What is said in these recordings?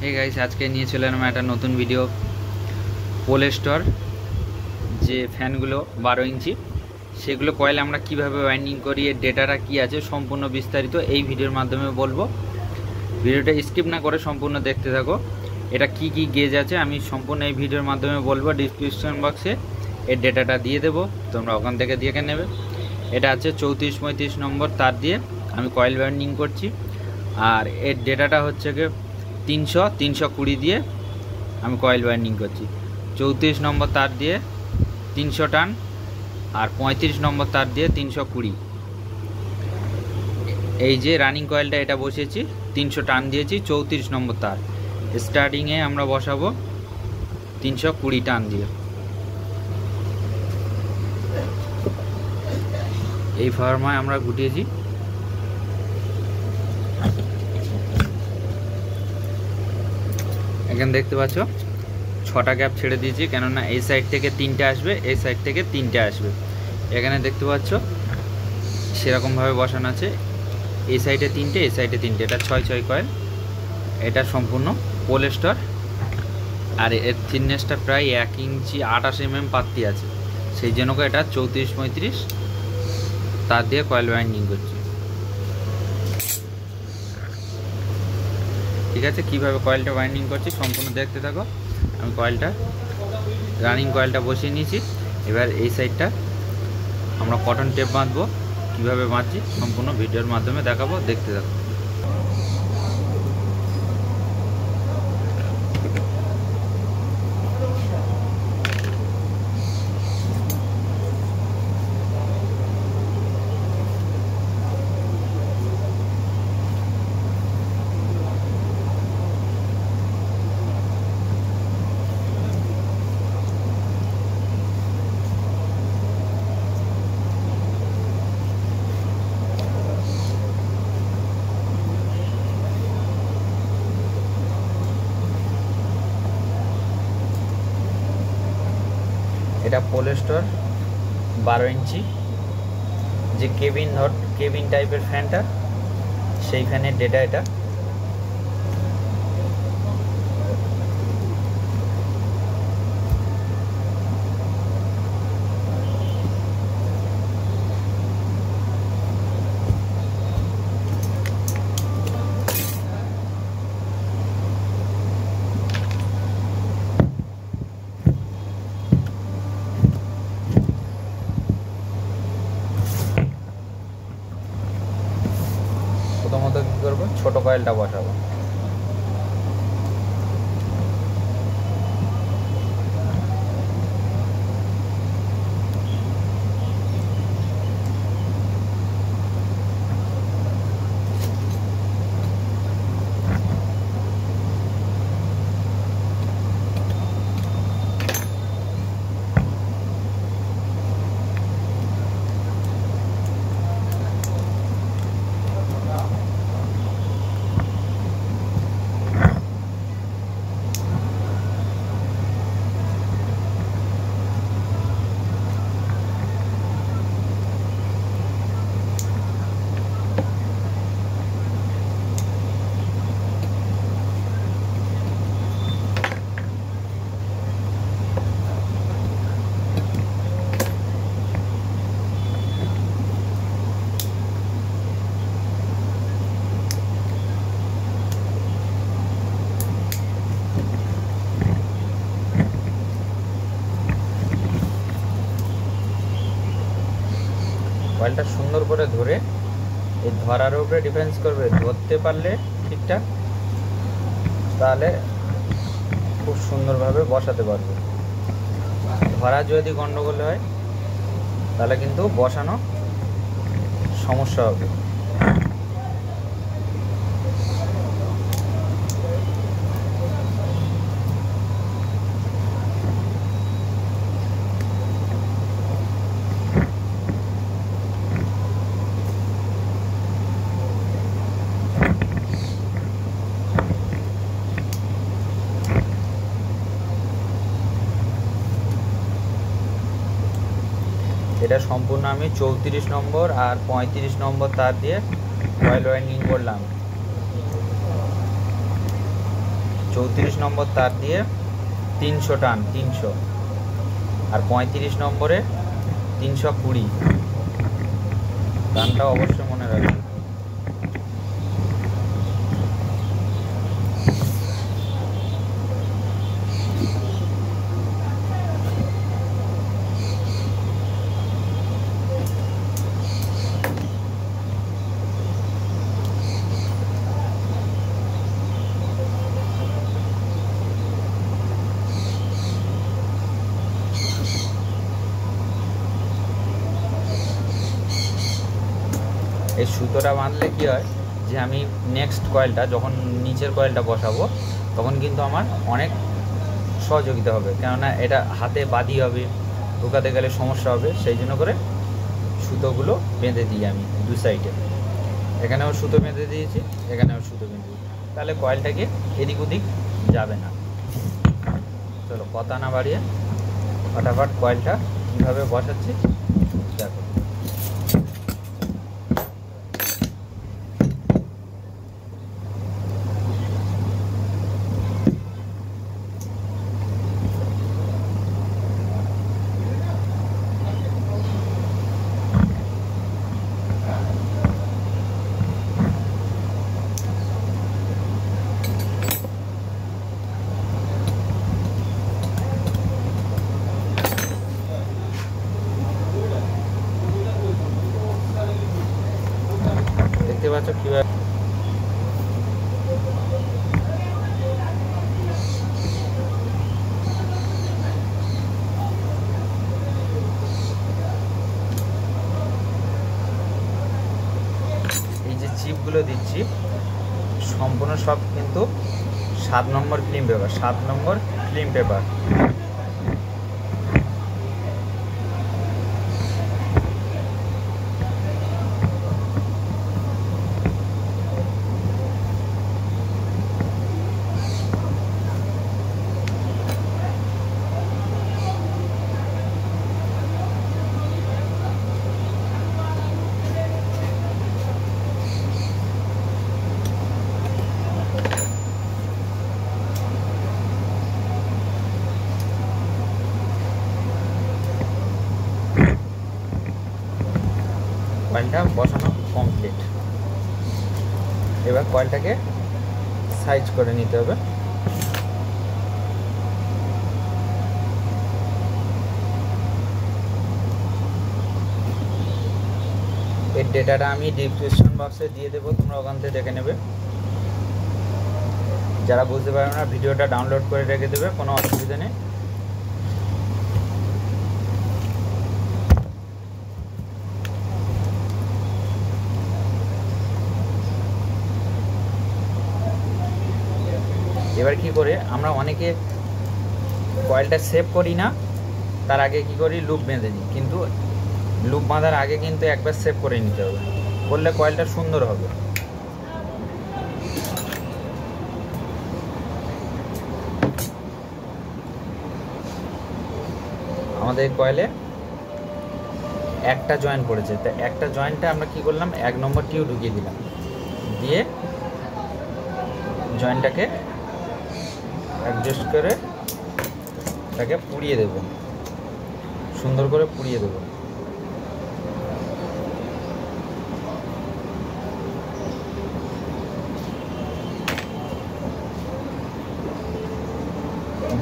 Hey guys, আজকে নিয়ে চলে এলাম একটা নতুন ভিডিও। পোলেস্টর যে ফ্যানগুলো 12 ইঞ্চি সেগুলো কয়েল আমরা কিভাবে ওয়াইন্ডিং করি, এর ডেটাটা কি আছে সম্পূর্ণ বিস্তারিত এই ভিডিওর মাধ্যমে বলবো। ভিডিওটা স্কিপ না করে সম্পূর্ণ দেখতে থাকো। এটা কি কি গেজ আছে আমি সম্পূর্ণ এই ভিডিওর মাধ্যমে বলবো। ডিসক্রিপশন বক্সে এর ডেটাটা দিয়ে দেবো, তোমরা ওখান থেকে দেখে নেবে। এটা আছে 34-35 নম্বর তার দিয়ে আমি কয়েল ওয়াইন্ডিং করছি। আর এর ডেটাটা হচ্ছে কি 320 দিয়ে আমি কয়েল ওয়াইন্ডিং করছি। 34 নম্বর তার দিয়ে 300 টান আর 35 নম্বর তার দিয়ে 320। এই যে রানিং কয়েলটা এটা বসিয়েছি, 300 টান দিয়েছি, 34 নম্বর তার। স্টার্টিংয়ে আমরা বসাবো 320 টান দিয়ে। এই ফর্মায় আমরা গুটিয়েছি। এখানে দেখতে পাচ্ছ 6টা গ্যাপ ছেড়ে দিয়েছি, কেননা এই সাইড থেকে 3টে আসবে, এই সাইড থেকে 3টে আসবে। এখানে দেখতে পাচ্ছ সেরকমভাবে বসানো আছে, এই সাইডে 3টে, এই সাইডে 3টে। এটা 6-6 কয়েল। এটা সম্পূর্ণ পোলেস্টর। আর এর থিকনেসটা প্রায় 1 ইঞ্চি 28 mm পাত্তি আছে, সেই জন্য এটা 34-35 তার দিয়ে কয়েল ওয়াইন্ডিং করছি। ঠিক আছে, কীভাবে কয়েলটা ওয়াইন্ডিং করছি সম্পূর্ণ দেখতে থাকো। আমি রানিং কয়েলটা বসিয়ে নিয়েছি। এবার এই সাইডটা আমরা কটন টেপ বাঁধবো, কীভাবে বাঁধছি সম্পূর্ণ ভিডিওর মাধ্যমে দেখাবো, দেখতে থাকো। এটা পোলেস্টর 12 ইঞ্চি যে কেবিন টাইপের ফ্যানটা, সেই ফ্যানের ডেটা এটা। প্রথমত কী করবো, ছোটো কয়েলটা বসাবো। কয়েলটা সুন্দর করে ধরে, এই ধরার উপরে ডিফেন্স করবে। ধরতে পারলে ঠিকঠাক, তাহলে খুব সুন্দরভাবে বসাতে পারবে। ধরা যদি গন্ডগোল হয় তাহলে কিন্তু বসানো সমস্যা হবে। এটা সম্পূর্ণ আমি 34 নম্বর আর 35 নম্বর তার দিয়ে কয়েল ওয়াইন্ডিং করলাম। 34 নম্বর তার দিয়ে 300 টান, 300, আর 35 নম্বরে 320। টানটা অবশ্যই মনে রাখবেন। এই সুতোটা বাঁধলে কি হয় যে আমি নেক্সট কয়েলটা যখন নিচের কয়েলটা বসাবো তখন কিন্তু আমার অনেক সহযোগিতা হবে, কেননা এটা হাতে বাঁধি হবে, ঢোকাতে গেলে সমস্যা হবে। সেই জন্য করে সুতোগুলো বেঁধে দিই আমি দু সাইডে। এখানেও সুতো বেঁধে দিয়েছি, এখানেও সুতো বেঁধে দিয়েছি, তাহলে কয়েলটাকে এদিক ওদিক যাবে না। চলো কথা না বাড়িয়ে ফটাফট কয়েলটা কীভাবে বসাচ্ছি দেখো। দেখতে পাচ্ছ কিভাবে এই যে চিপগুলো দিচ্ছি সম্পূর্ণ সব কিন্তু 7 নম্বর ফিল্ম পেপার, 7 নম্বর ফিল্ম পেপার। কয়েলটা বসানো কমপ্লিট। এবার কয়েলটাকে সাইজ করে নিতে হবে। এর ডেটাটা আমি ডিসক্রিপশন বক্সে দিয়ে দেবো, তোমরা ওখান থেকে দেখে নেবে। যারা বুঝতে পারবে না ভিডিওটা ডাউনলোড করে রেখে দেবে, কোনো অসুবিধা নেই। এবার কি করে আমরা অনেকে কয়েলটা সেভ করি না, তার আগে কি করি লুপ বেঁধে দিই, কিন্তু লুপ বাঁধার আগে কিন্তু একবার সেভ করে নিতে হবে, করলে কয়েলটা সুন্দর হবে। আমাদের কয়েলে একটা জয়েন্ট পড়েছে, তো একটা জয়েন্টে আমরা কি করলাম 1 নম্বর টিউ ঢুকিয়ে দিলাম, দিয়ে জয়েন্টটাকে অ্যাডজাস্ট করে তাকে পুড়িয়ে দেব, সুন্দর করে পুড়িয়ে দেব।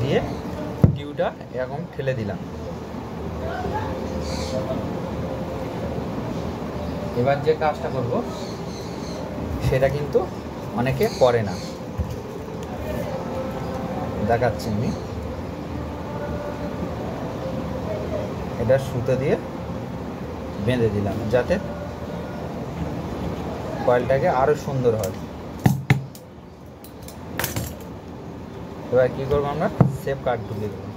দিয়ে টিউটা এরকম ঠেলে দিলাম। এবার যে কাজটা করব সেটা কিন্তু অনেকে করে না, দেখাচ্ছি আমি। এটা সুতো দিয়ে বেঁধে দিলাম যাতে কয়েলটাকে আরো সুন্দর হয়। এবার কি করবো আমরা সেফ কার্ড ঢুকিয়ে দেবো।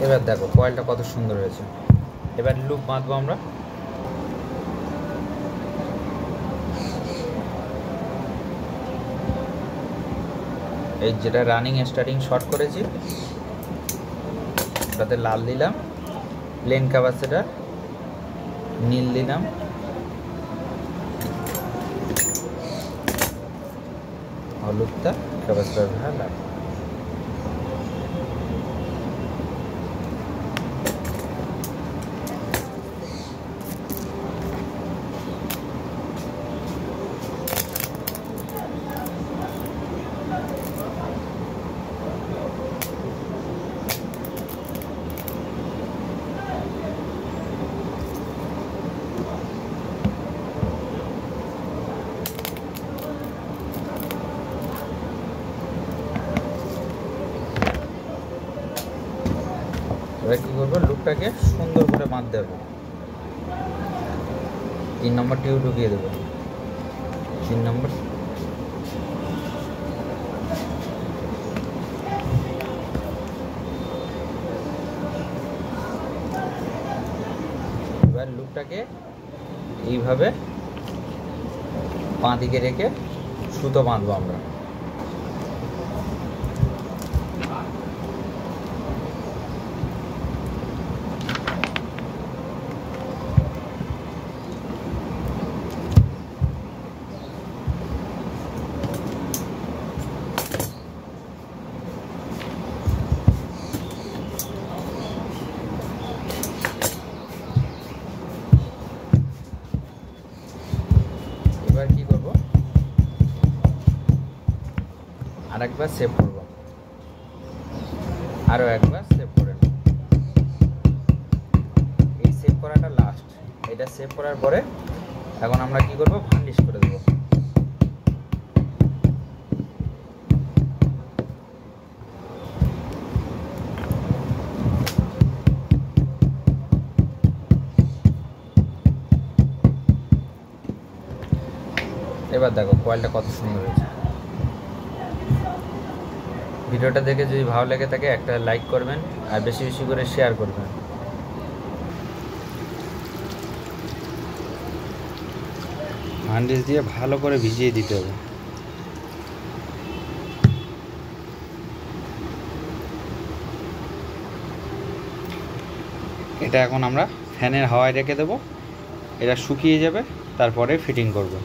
এবার দেখো কয়েলটা কত সুন্দর হয়েছে। এবার লুপ বাঁধবো আমরা। এই যেটা রানিং স্টার্টিং শর্ট করেছি ওটাতে লাল দিলাম, প্লেন ক্যাপাসিটর নীল দিলাম, হলুদটা ক্যাপাসিটর লাল। এবার কী করবো, লুপটাকে সুন্দর করে বাঁধতে হবে। 3 নম্বর টিউব ঢুকিয়ে দেবো, 3 নম্বর। এবার লুপটাকে এইভাবে বাঁ দিকে রেখে সুতো বাঁধবো আমরা। এবার কি করব, আরেকবার সেভ করব, আরও একবার সেভ করে নেব। এই সেভ করাটা লাস্ট। এটা সেভ করার পরে এখন আমরা কি করব, ভার্নিশ করে দেব। এবার দেখো কয়েলটা কত সুন্দর হয়েছে। ভিডিওটা দেখে যদি ভালো লেগে থাকে একটা লাইক করবেন আর বেশি বেশি করে শেয়ার করবেন। ভার্নিশ দিয়ে ভালো করে ভিজিয়ে দিতে হবে। এটা এখন আমরা ফ্যানের হাওয়ায় রেখে দেবো, এটা শুকিয়ে যাবে, তারপরে ফিটিং করব।